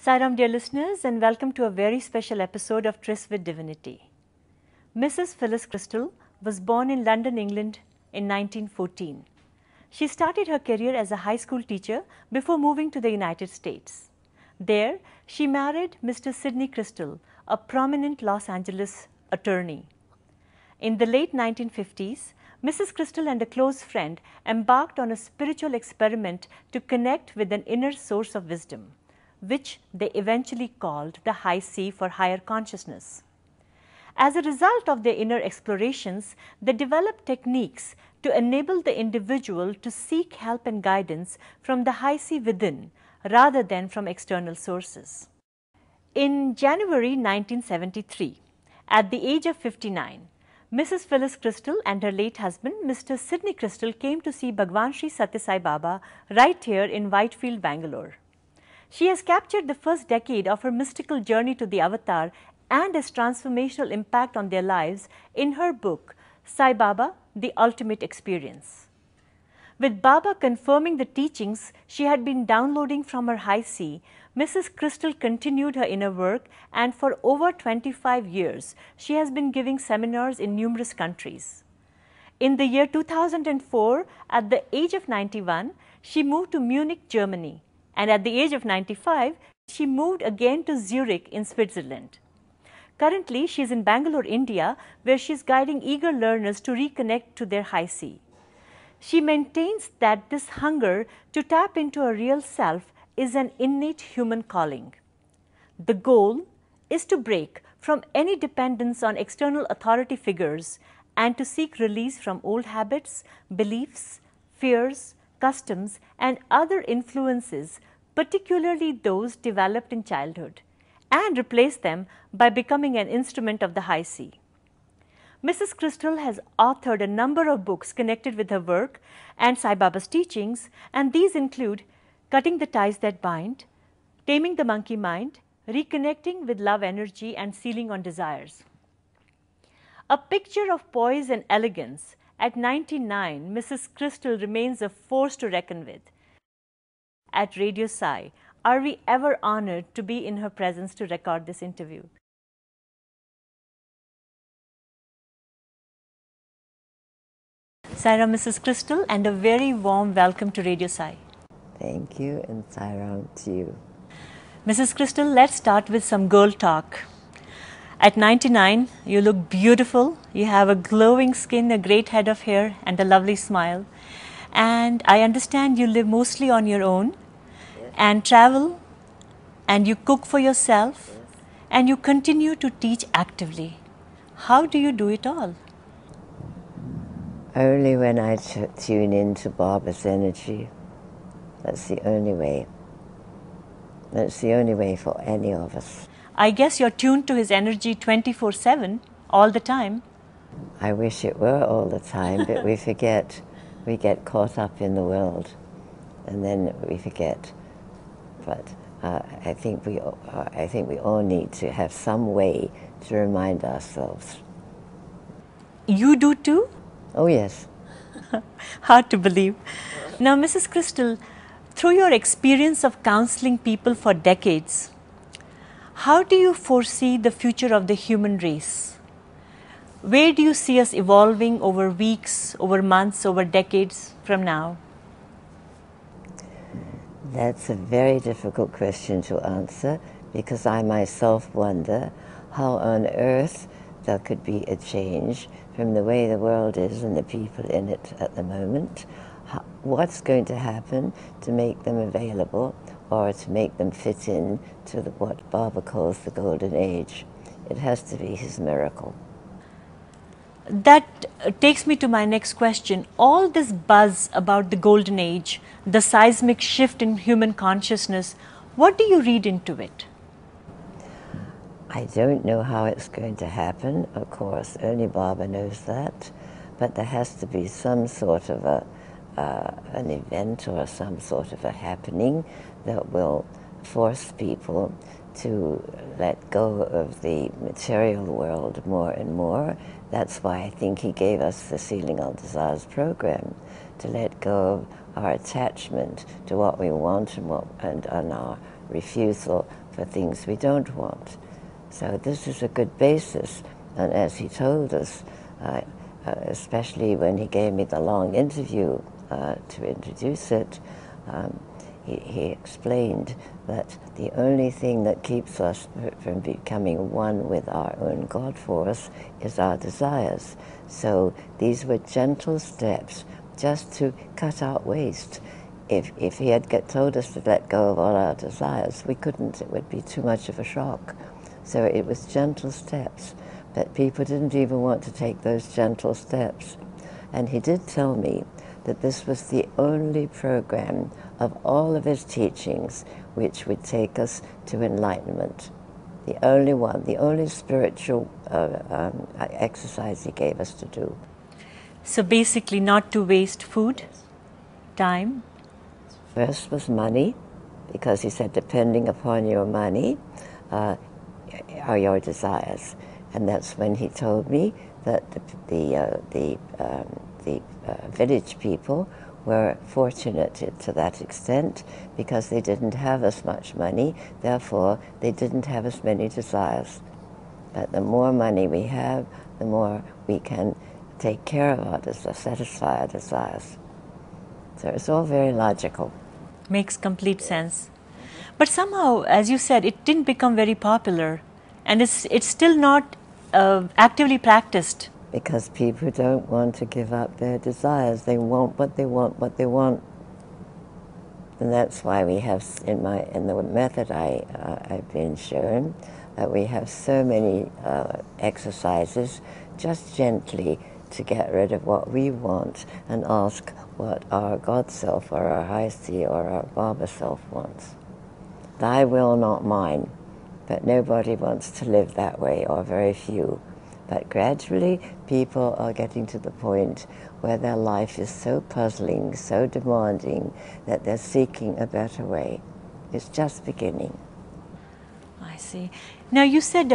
Sairam, dear listeners, and welcome to a very special episode of Tryst with Divinity. Mrs. Phillis Krystal was born in London, England in 1914. She started her career as a high school teacher before moving to the United States. There, she married Mr. Sidney Krystal, a prominent Los Angeles attorney. In the late 1950s, Mrs. Krystal and a close friend embarked on a spiritual experiment to connect with an inner source of wisdom, which they eventually called the high C for higher consciousness. As a result of their inner explorations, they developed techniques to enable the individual to seek help and guidance from the high C within rather than from external sources. In January 1973, at the age of 59, Mrs. Phillis Krystal and her late husband, Mr. Sidney Krystal, came to see Bhagawan Sai Baba right here in Whitefield, Bengaluru. She has captured the first decade of her mystical journey to the avatar and its transformational impact on their lives in her book, Sai Baba, The Ultimate Experience. With Baba confirming the teachings she had been downloading from her high C, Mrs. Krystal continued her inner work, and for over 25 years, she has been giving seminars in numerous countries. In the year 2004, at the age of 91, she moved to Munich, Germany, and at the age of 95, she moved again to Zurich in Switzerland. Currently, she is in Bengaluru, India, where she is guiding eager learners to reconnect to their high C. She maintains that this hunger to tap into a real self is an innate human calling. The goal is to break from any dependence on external authority figures and to seek release from old habits, beliefs, fears, customs, and other influences, particularly those developed in childhood, and replace them by becoming an instrument of the high C. Mrs. Krystal has authored a number of books connected with her work and Sai Baba's teachings, and these include Cutting the Ties That Bind, Taming the Monkey Mind, Reconnecting with Love Energy, and Sealing on Desires. A picture of poise and elegance, at 99, Mrs. Krystal remains a force to reckon with. At Radio Sai, are we ever honored to be in her presence to record this interview. Sairam, Mrs. Krystal, and a very warm welcome to Radio Sai. Thank you, and Sairam to you. Mrs. Krystal, let's start with some girl talk. At 99, you look beautiful. You have a glowing skin, a great head of hair, and a lovely smile. And I understand you live mostly on your own, yes, and travel, and you cook for yourself, yes, and you continue to teach actively. How do you do it all? Only when I tune into Baba's energy. That's the only way. That's the only way for any of us. I guess you're tuned to his energy 24/7, all the time. I wish it were all the time, but we forget. We get caught up in the world, and then we forget. But I think we all need to have some way to remind ourselves. You do too? Oh yes. Hard to believe. Now, Mrs. Krystal, through your experience of counseling people for decades, how do you foresee the future of the human race? Where do you see us evolving over weeks, over months, over decades from now? That's a very difficult question to answer, because I myself wonder how on earth there could be a change from the way the world is and the people in it at the moment. What's going to happen to make them available or to make them fit in to what Baba calls the golden age? It has to be his miracle. That takes me to my next question. All this buzz about the golden age, the seismic shift in human consciousness, what do you read into it? I don't know how it's going to happen, of course, only Baba knows that, but there has to be some sort of an event or some sort of a happening that will force people to let go of the material world more and more. That's why I think he gave us the Sealing on Desires program, to let go of our attachment to what we want and our refusal for things we don't want. So this is a good basis, and as he told us, especially when he gave me the long interview to introduce it, he explained that the only thing that keeps us from becoming one with our own God force is our desires. So these were gentle steps just to cut out waste. If he had told us to let go of all our desires, we couldn't. It would be too much of a shock. So it was gentle steps, but people didn't even want to take those gentle steps. And he did tell me that this was the only program of all of his teachings which would take us to enlightenment. The only one, the only spiritual exercise he gave us to do. So basically not to waste food, time. First was money, because he said depending upon your money are your desires. And that's when he told me that the village people were fortunate to that extent because they didn't have as much money, therefore they didn't have as many desires. But the more money we have, the more we can take care of our desires, satisfy our desires. So it's all very logical. Makes complete sense. But somehow, as you said, it didn't become very popular, and it's still not actively practiced. Because people don't want to give up their desires. They want what they want, what they want. And that's why we have, in the method I've been shown, that we have so many exercises just gently to get rid of what we want and ask what our God self or our high C or our Baba self wants. Thy will, not mine. But nobody wants to live that way, or very few. But gradually, people are getting to the point where their life is so puzzling, so demanding, that they're seeking a better way. It's just beginning. I see. Now you said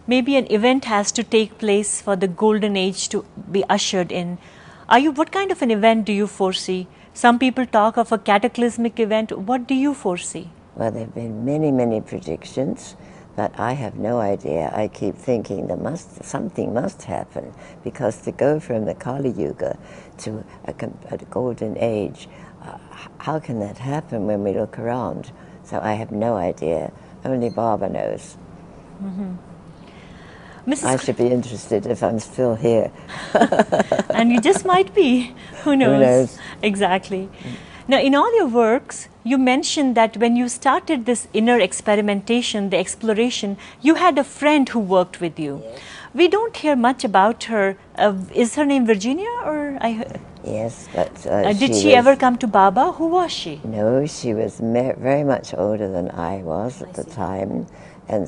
maybe an event has to take place for the golden age to be ushered in. What kind of an event do you foresee? Some people talk of a cataclysmic event. What do you foresee? Well, there have been many, many predictions, but I have no idea. I keep thinking something must happen, because to go from the Kali Yuga to a golden age, how can that happen when we look around? So I have no idea. Only Baba knows. Mm-hmm. I should be interested if I'm still here. And you just might be. Who knows? Who knows? Exactly. Now, in all your works, you mentioned that when you started this inner experimentation, the exploration, you had a friend who worked with you. Yes. We don't hear much about her. Is her name Virginia? Yes, but did she ever come to Baba? Who was she? No, she was very much older than I was at the time. And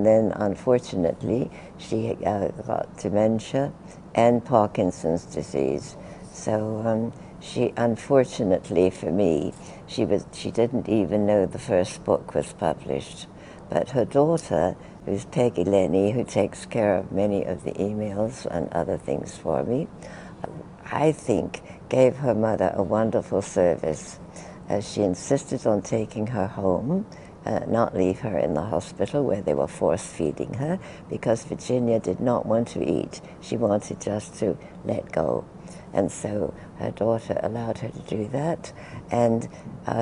then unfortunately, she got dementia and Parkinson's disease. So she, unfortunately for me, she didn't even know the first book was published. But her daughter, who's Peggy Lenny, who takes care of many of the emails and other things for me, I think gave her mother a wonderful service. She insisted on taking her home, not leave her in the hospital where they were force-feeding her, because Virginia did not want to eat. She wanted just to let go. And so her daughter allowed her to do that. And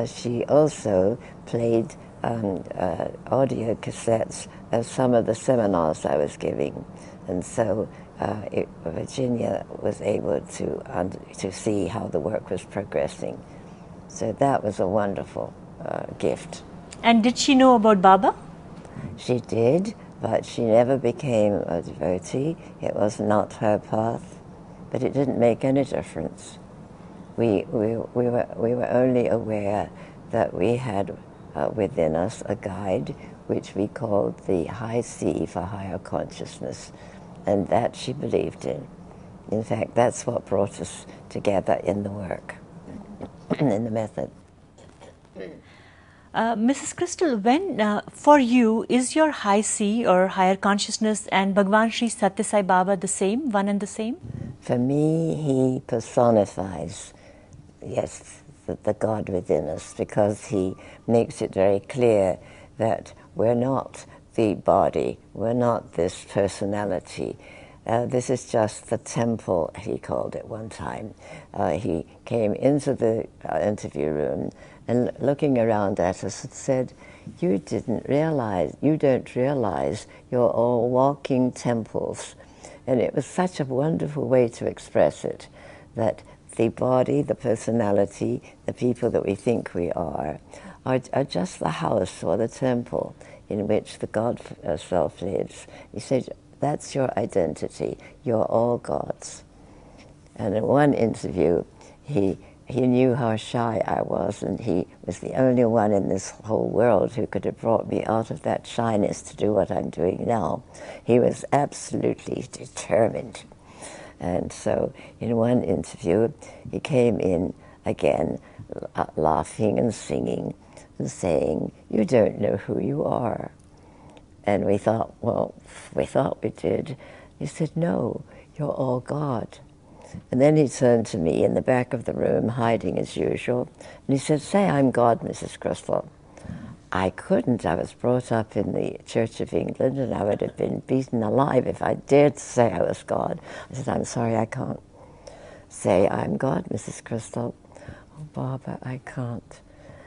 she also played audio cassettes of some of the seminars I was giving. And so Virginia was able to see how the work was progressing. So that was a wonderful gift. And did she know about Baba? She did, but she never became a devotee. It was not her path, but it didn't make any difference. We were only aware that we had within us a guide which we called the high C for higher consciousness, and that she believed in. In fact, that's what brought us together in the work, in the method. Mrs. Krystal, when for you, is your high C or higher consciousness and Bhagawan Sri Satya Sai Baba the same, one and the same? For me, he personifies, yes, the God within us, because he makes it very clear that we're not the body, we're not this personality. This is just the temple, he called it one time. He came into the interview room and looking around at us and said, you don't realize you're all walking temples. And it was such a wonderful way to express it, that the body, the personality, the people that we think we are just the house or the temple in which the God self lives. He said, that's your identity. You're all God's. And in one interview, he knew how shy I was, and he was the only one in this whole world who could have brought me out of that shyness to do what I'm doing now. He was absolutely determined. And so in one interview, he came in again, laughing and singing and saying, you don't know who you are. And we thought, well, we thought we did. He said, no, you're all God. And then he turned to me in the back of the room, hiding as usual, and he said, say I'm God, Mrs. Krystal. I couldn't. I was brought up in the Church of England, and I would have been beaten alive if I dared to say I was God. I said, I'm sorry, I can't say I'm God, Mrs. Krystal. Oh, Baba, I can't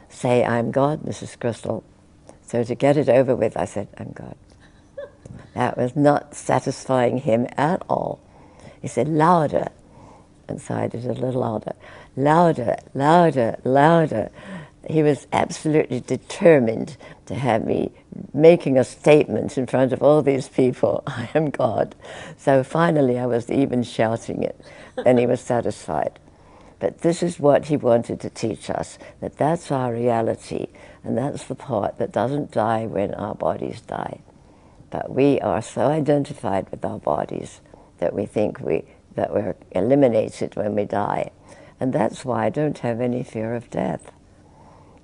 say I'm God, Mrs. Krystal. So to get it over with, I said, I'm God. That was not satisfying him at all. He said, louder. And so I did a little louder. Louder, louder, louder. He was absolutely determined to have me making a statement in front of all these people, I am God. So finally I was even shouting it, and he was satisfied. But this is what he wanted to teach us, that that's our reality, and that's the part that doesn't die when our bodies die. But we are so identified with our bodies that we think that we're eliminated when we die. And that's why I don't have any fear of death.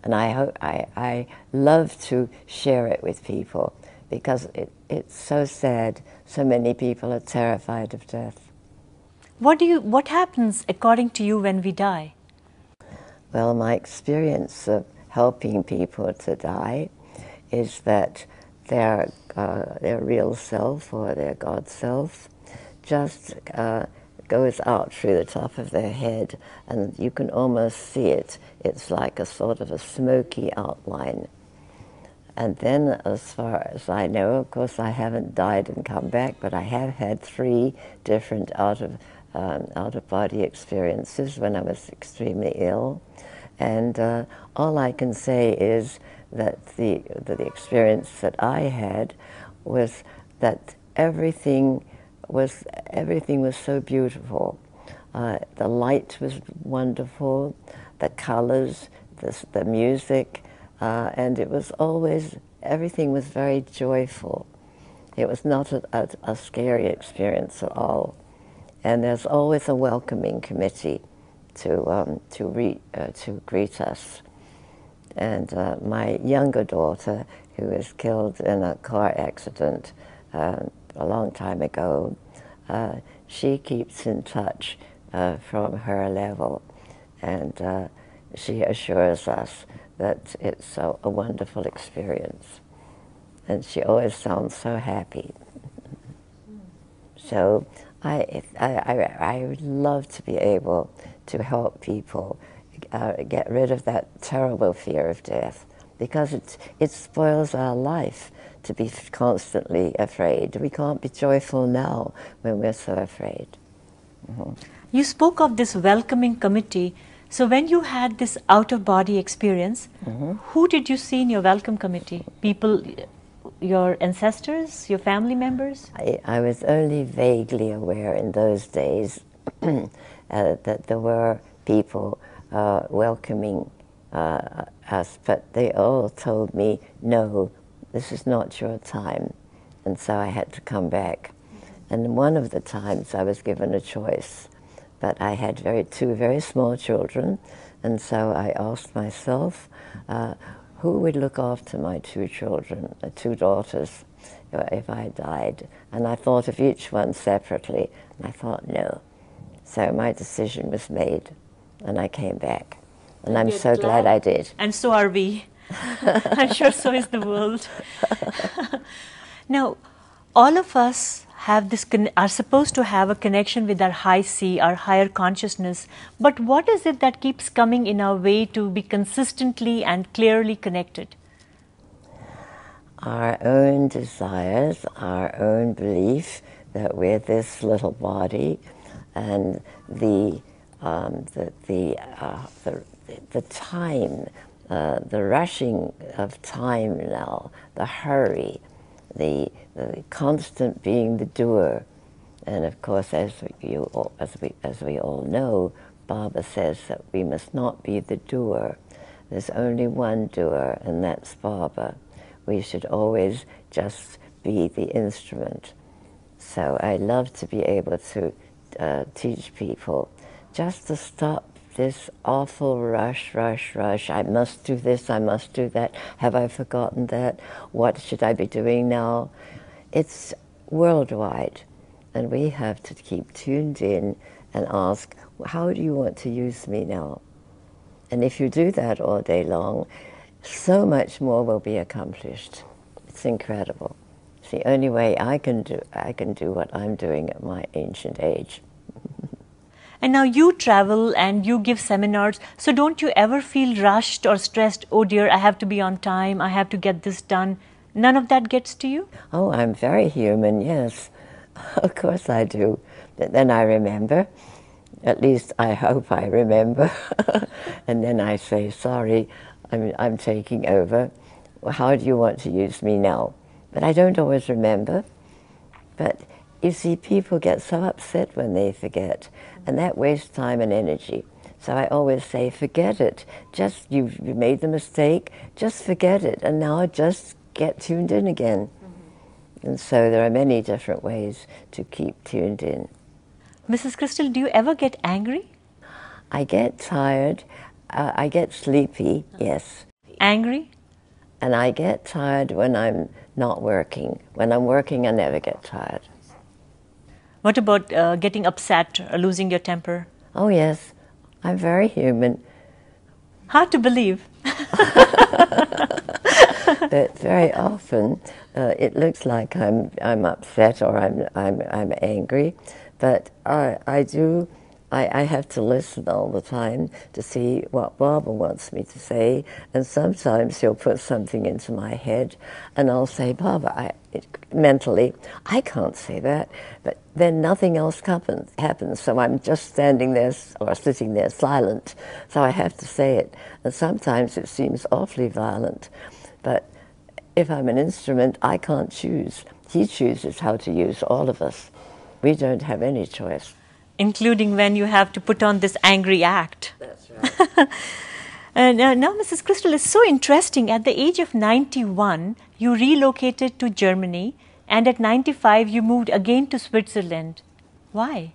And I love to share it with people, because it's so sad. So many people are terrified of death. What happens according to you when we die? Well, my experience of helping people to die is that their real self or their God self just goes out through the top of their head, and you can almost see it. It's like a sort of a smoky outline. And then, as far as I know, of course I haven't died and come back, but I have had 3 different out-of-body experiences when I was extremely ill. And all I can say is that the experience that I had was that everything was so beautiful. The light was wonderful, the colors, the music, and it was always, everything was very joyful. It was not a scary experience at all. And there's always a welcoming committee to greet us. And my younger daughter, who was killed in a car accident a long time ago, she keeps in touch from her level, and she assures us that it's a wonderful experience. And she always sounds so happy. So I would love to be able to help people get rid of that terrible fear of death, because it spoils our life to be constantly afraid. We can't be joyful now when we're so afraid. Mm-hmm. You spoke of this welcoming committee. So when you had this out-of-body experience, mm-hmm. who did you see in your welcome committee? People, your ancestors, your family members? I was only vaguely aware in those days that there were people welcoming us, but they all told me, no, this is not your time. And so I had to come back. And one of the times I was given a choice, but I had 2 very small children, and so I asked myself, who would look after my 2 children, 2 daughters, if I died? And I thought of each one separately, and I thought, no. So my decision was made, and I came back. And I'm so glad I did. And so are we. I'm sure so is the world. Now, all of us have this are supposed to have a connection with our high C, our higher consciousness. But what is it that keeps coming in our way to be consistently and clearly connected? Our own desires, our own belief that we're this little body, and the time, the rushing of time now, the hurry, the constant being the doer. And of course, as we all know, Baba says that we must not be the doer. There's only one doer, and that's Baba. We should always just be the instrument. So I love to be able to teach people just to stop this awful rush. I must do this, I must do that. Have I forgotten that? What should I be doing now? It's worldwide, and we have to keep tuned in and ask, how do you want to use me now? And if you do that all day long, so much more will be accomplished. It's incredible. It's the only way I can do what I'm doing at my ancient age. And now you travel and you give seminars, so don't you ever feel rushed or stressed, oh dear, I have to be on time, I have to get this done? None of that gets to you? Oh, I'm very human, yes. Of course I do. But then I remember, at least I hope I remember, and then I say, sorry, I'm taking over. Well, how do you want to use me now? But I don't always remember. But you see, people get so upset when they forget, and that wastes time and energy. So I always say, forget it. Just, you've made the mistake, just forget it, and now just get tuned in again. Mm-hmm. And so there are many different ways to keep tuned in. Mrs. Krystal, do you ever get angry? I get tired. I get sleepy, yes. Angry? And I get tired when I'm not working. When I'm working, I never get tired. What about getting upset or losing your temper? Oh, yes. I'm very human. Hard to believe. But very often it looks like I'm upset or I'm angry, but I have to listen all the time to see what Baba wants me to say, and sometimes he'll put something into my head, and I'll say, Baba, mentally, I can't say that, but then nothing else happens, so I'm just standing there or sitting there silent, so I have to say it, and sometimes it seems awfully violent, but if I'm an instrument, I can't choose. He chooses how to use all of us. We don't have any choice. Including when you have to put on this angry act. That's right. Now, Mrs. Krystal, is so interesting. At the age of 91, you relocated to Germany, and at 95, you moved again to Switzerland. Why?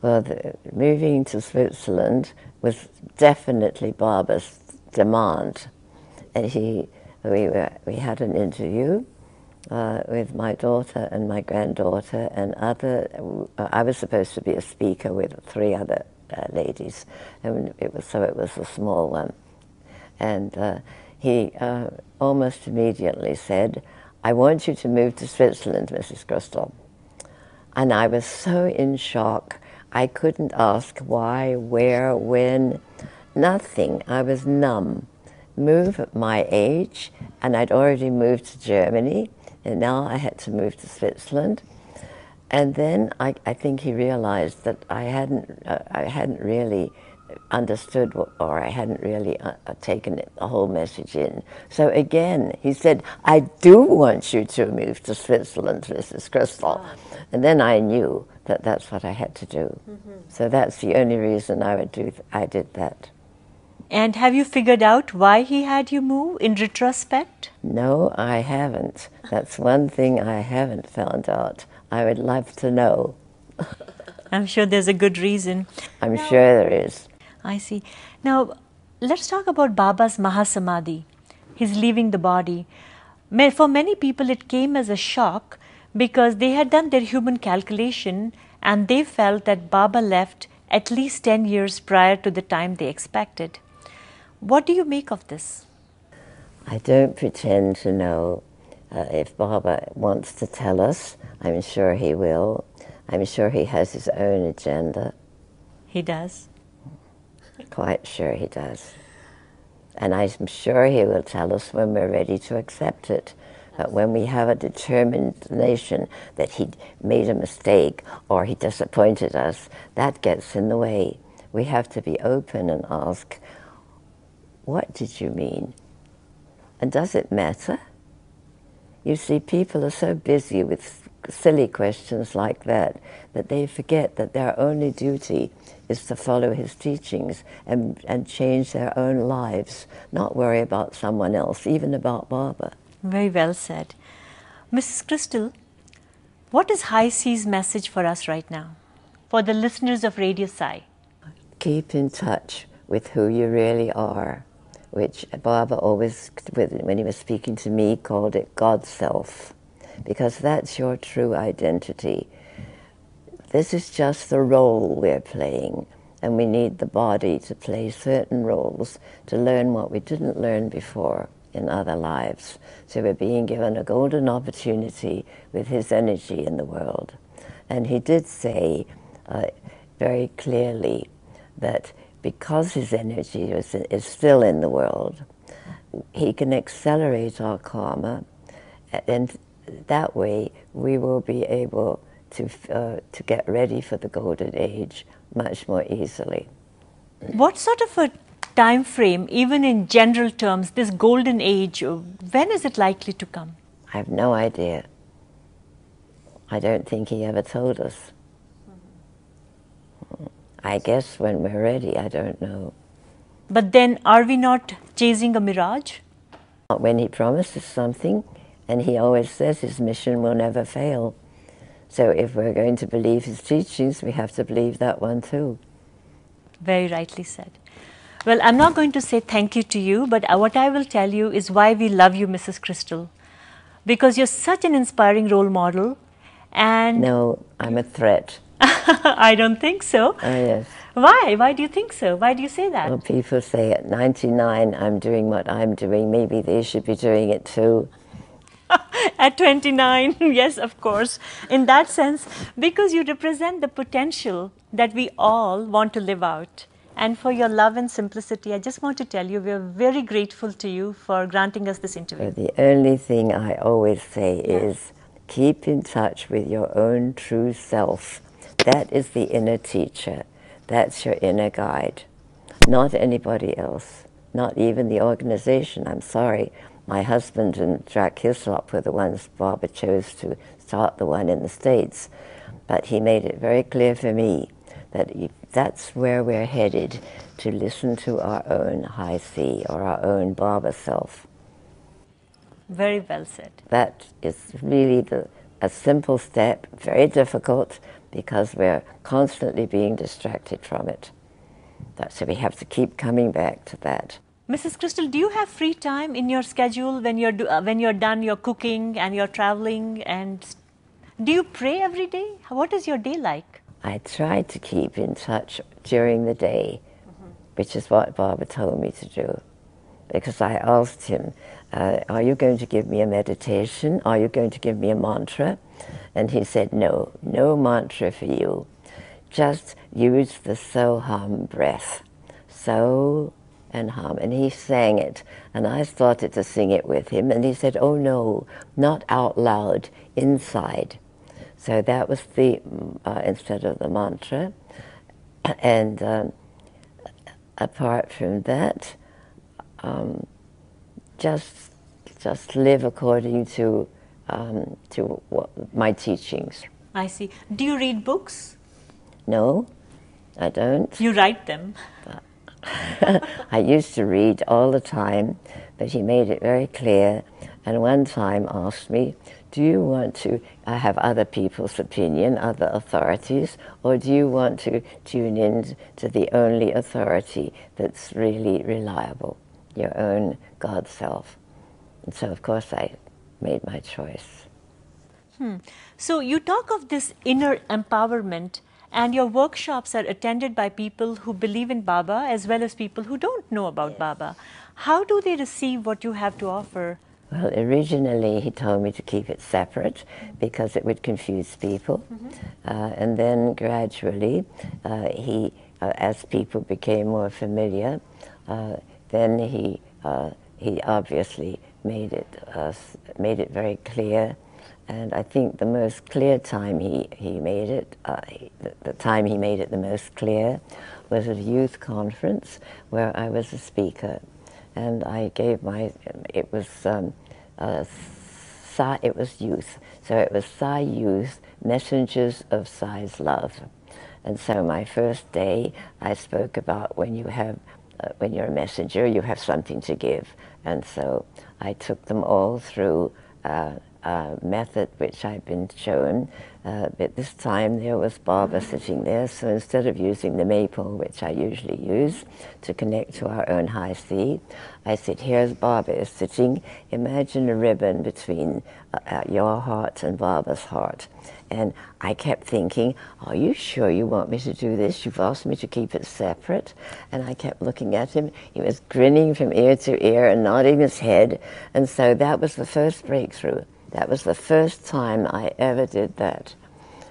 Well, moving to Switzerland was definitely Baba's demand. And we had an interview with my daughter and my granddaughter and I was supposed to be a speaker with 3 other ladies, and it was a small one. And he almost immediately said, I want you to move to Switzerland, Mrs. Krystal. And I was so in shock. I couldn't ask why, where, when, nothing. I was numb. Move at my age, and I'd already moved to Germany, and now I had to move to Switzerland. And then I think he realized that I hadn't really understood or I hadn't really taken the whole message in. So again, he said, I do want you to move to Switzerland, Mrs. Krystal. And then I knew that that's what I had to do. Mm-hmm. So that's the only reason I did that. And have you figured out why he had you move in retrospect? No, I haven't. That's one thing I haven't found out. I would love to know. I'm sure there's a good reason. I'm sure there is. I see. Now, let's talk about Baba's Mahasamadhi, his leaving the body. For many people, it came as a shock because they had done their human calculation and they felt that Baba left at least 10 years prior to the time they expected. What do you make of this? I don't pretend to know. If Baba wants to tell us, I'm sure he will. I'm sure he has his own agenda. He does. Quite sure he does. And I'm sure he will tell us when we're ready to accept it. But when we have a determination that he made a mistake or he disappointed us, that gets in the way. We have to be open and ask, what did you mean? And does it matter? You see, people are so busy with silly questions like that they forget that their only duty is to follow his teachings and change their own lives, not worry about someone else, even about Baba. Very well said. Mrs. Krystal, what is High Sea's message for us right now, for the listeners of Radio Sai? Keep in touch with who you really are, which Baba always, when he was speaking to me, called it God's self, because that's your true identity. This is just the role we're playing, and we need the body to play certain roles to learn what we didn't learn before in other lives. So we're being given a golden opportunity with his energy in the world. And he did say very clearly that because his energy is still in the world, he can accelerate our karma, and that way we will be able to get ready for the golden age much more easily. What sort of a time frame, even in general terms, this golden age, when is it likely to come? I have no idea. I don't think he ever told us. I guess when we're ready, I don't know. But then, are we not chasing a mirage? When he promises something, and he always says his mission will never fail. So if we're going to believe his teachings, we have to believe that one too. Very rightly said. Well, I'm not going to say thank you to you, but what I will tell you is why we love you, Mrs. Krystal. Because you're such an inspiring role model, and... No, I'm a threat. I don't think so. Oh, yes. Why? Why do you think so? Why do you say that? Well, people say at 99 I'm doing what I'm doing. Maybe they should be doing it too. At 29, yes, of course. In that sense, because you represent the potential that we all want to live out. And for your love and simplicity, I just want to tell you we are very grateful to you for granting us this interview. But the only thing I always say is keep in touch with your own true self. That is the inner teacher. That's your inner guide. Not anybody else. Not even the organization. I'm sorry. My husband and Jack Hislop were the ones Baba chose to start the one in the States. But he made it very clear for me that that's where we're headed, to listen to our own high C or our own Baba self. Very well said. That is really a simple step, very difficult, because we're constantly being distracted from it. So we have to keep coming back to that. Mrs. Krystal, do you have free time in your schedule when you're done your cooking and you're traveling? And do you pray every day? What is your day like? I try to keep in touch during the day, which is what Baba told me to do. Because I asked him, are you going to give me a meditation? Are you going to give me a mantra? And he said, no, no mantra for you. Just use the so-hum breath. So and hum. And he sang it. And I started to sing it with him. And he said, oh no, not out loud, inside. So that was the, instead of the mantra. And apart from that, just live according to my teachings. I see. Do you read books? No, I don't. You write them. I used to read all the time, but he made it very clear, and one time asked me, do you want to have other people's opinion, other authorities, or do you want to tune in to the only authority that's really reliable, your own God self? And so, of course, I made my choice. So you talk of this inner empowerment And your workshops are attended by people who believe in Baba as well as people who don't know about Baba. How do they receive what you have to offer? Well, originally he told me to keep it separate because it would confuse people. And then gradually, as people became more familiar, then he obviously made it very clear. And I think the most clear time he made it, the time he made it the most clear, was at a youth conference where I was a speaker, and I gave it was youth, so it was Sai Youth, Messengers of Sai's Love. And so my first day, I spoke about when you're a messenger, you have something to give. And so I took them all through a method which I'd been shown, but this time there was Baba sitting there, so instead of using the maypole, which I usually use to connect to our own high C, I said, here's Baba is sitting, imagine a ribbon between your heart and Baba's heart. And I kept thinking, are you sure you want me to do this? You've asked me to keep it separate. And I kept looking at him. He was grinning from ear to ear and nodding his head. And so that was the first breakthrough. That was the first time I ever did that.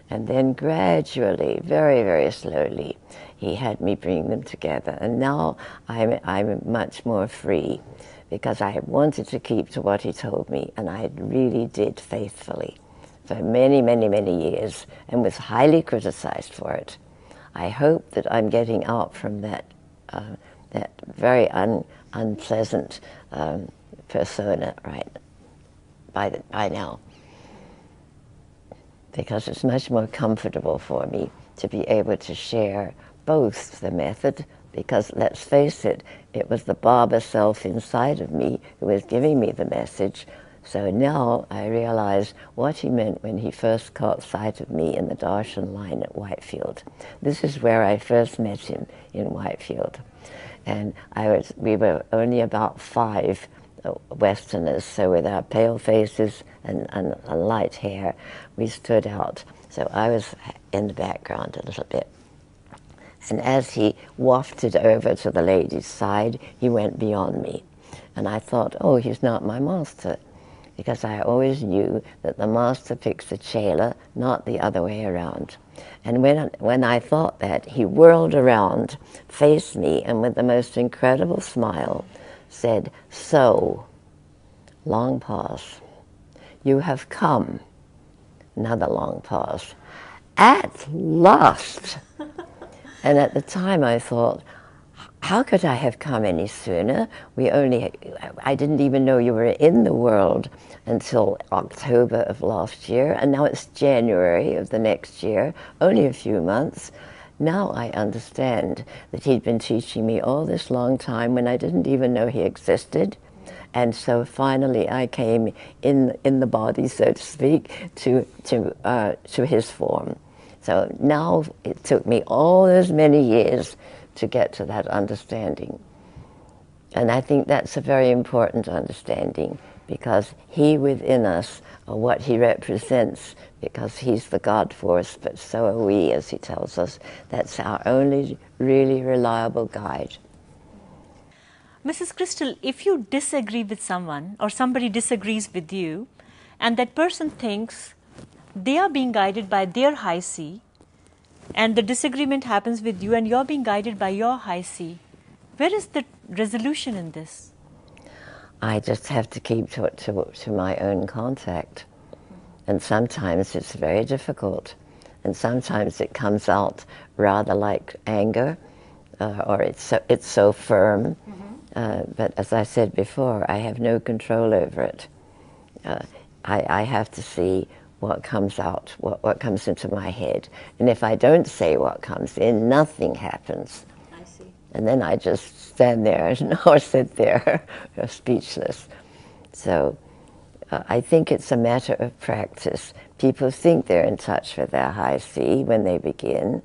And then gradually, very, very slowly, he had me bring them together. And now I'm much more free because I wanted to keep to what he told me, and I really did faithfully for many, many, many years, and was highly criticized for it. I hope that I'm getting out from that very unpleasant persona by now, because it's much more comfortable for me to be able to share both the method, because let's face it, it was the Baba self inside of me who was giving me the message. So now I realize what he meant when he first caught sight of me in the Darshan line at Whitefield. This is where I first met him, in Whitefield. And we were only about 5 Westerners, so with our pale faces and light hair, we stood out. So I was in the background a little bit. And as he wafted over to the ladies' side, he went beyond me. And I thought, oh, he's not my master, because I always knew that the master picks the chela, not the other way around. And when I thought that, he whirled around, faced me, and with the most incredible smile, said, so, long pause, you have come, another long pause, at last. And at the time I thought, how could I have come any sooner? I didn't even know you were in the world until October of last year, and now it's January of the next year, only a few months. Now I understand that he'd been teaching me all this long time when I didn't even know he existed. And so finally I came in the body, so to speak, to his form. So now it took me all those many years to get to that understanding. And I think that's a very important understanding, because he within us, or what he represents, because he's the God force, but so are we, as he tells us. That's our only really reliable guide. Mrs. Krystal, if you disagree with someone, or somebody disagrees with you, and that person thinks they are being guided by their high C, and the disagreement happens with you and you're being guided by your high C, where is the resolution in this? I just have to keep to my own contact. And sometimes it's very difficult. And sometimes it comes out rather like anger, or it's so firm. But as I said before, I have no control over it. I have to see what comes out, what comes into my head. And if I don't say what comes in, nothing happens. I see. And then I just stand there or sit there speechless. So I think it's a matter of practice. People think they're in touch with their high C when they begin,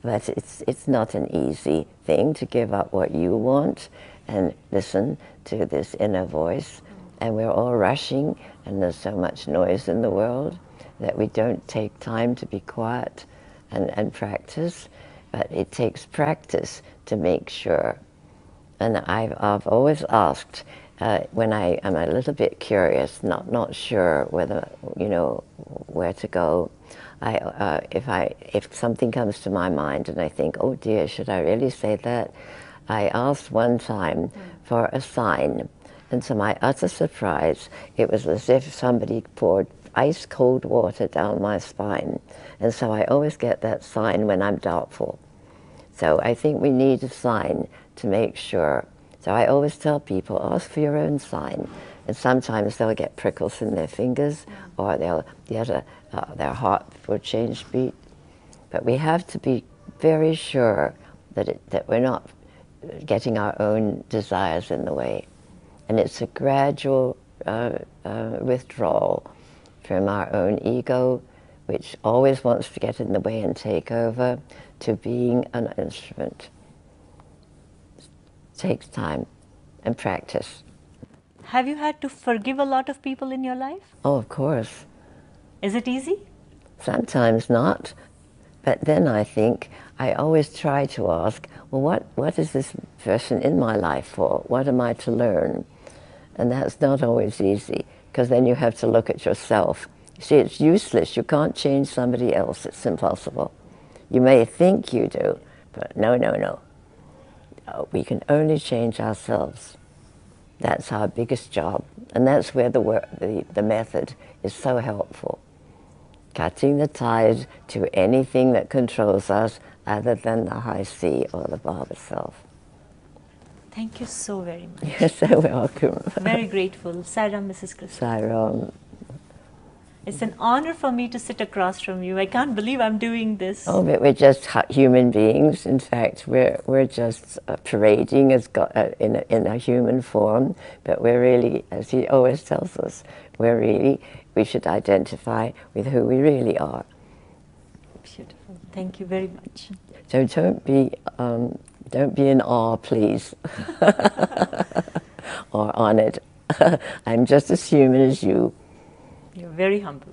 but it's not an easy thing to give up what you want and listen to this inner voice. And we're all rushing, and there's so much noise in the world that we don't take time to be quiet and practice, but it takes practice to make sure. And I've always asked, when I am a little bit curious, not sure whether, you know, where to go, if something comes to my mind and I think, oh dear, should I really say that? I asked one time for a sign, and to my utter surprise, it was as if somebody poured ice cold water down my spine. And so I always get that sign when I'm doubtful. So I think we need a sign to make sure. So I always tell people, ask for your own sign. And sometimes they'll get prickles in their fingers, or their heart will change beat. But we have to be very sure that we're not getting our own desires in the way. And it's a gradual withdrawal from our own ego, which always wants to get in the way and take over, to being an instrument. It takes time and practice. Have you had to forgive a lot of people in your life? Oh, of course. Is it easy? Sometimes not. But then I think I always try to ask, well, what is this person in my life for? What am I to learn? And that's not always easy, because then you have to look at yourself. You see, it's useless. You can't change somebody else. It's impossible. You may think you do, but no. No, we can only change ourselves. That's our biggest job. And that's where the method is so helpful. Cutting the ties to anything that controls us other than the high C or the Baba self. Thank you so very much. You're so welcome. Very grateful. Sairam, Mrs. Krystal. Sairam. It's an honor for me to sit across from you. I can't believe I'm doing this. Oh, but we're just human beings. In fact, we're just parading as in a human form. But we're really, as he always tells us, we should identify with who we really are. Beautiful. Thank you very much. So don't be in awe, please, or honored. I'm just as human as you. You're very humble.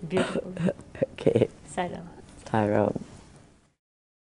Beautiful. Okay. Sairam. Sairam.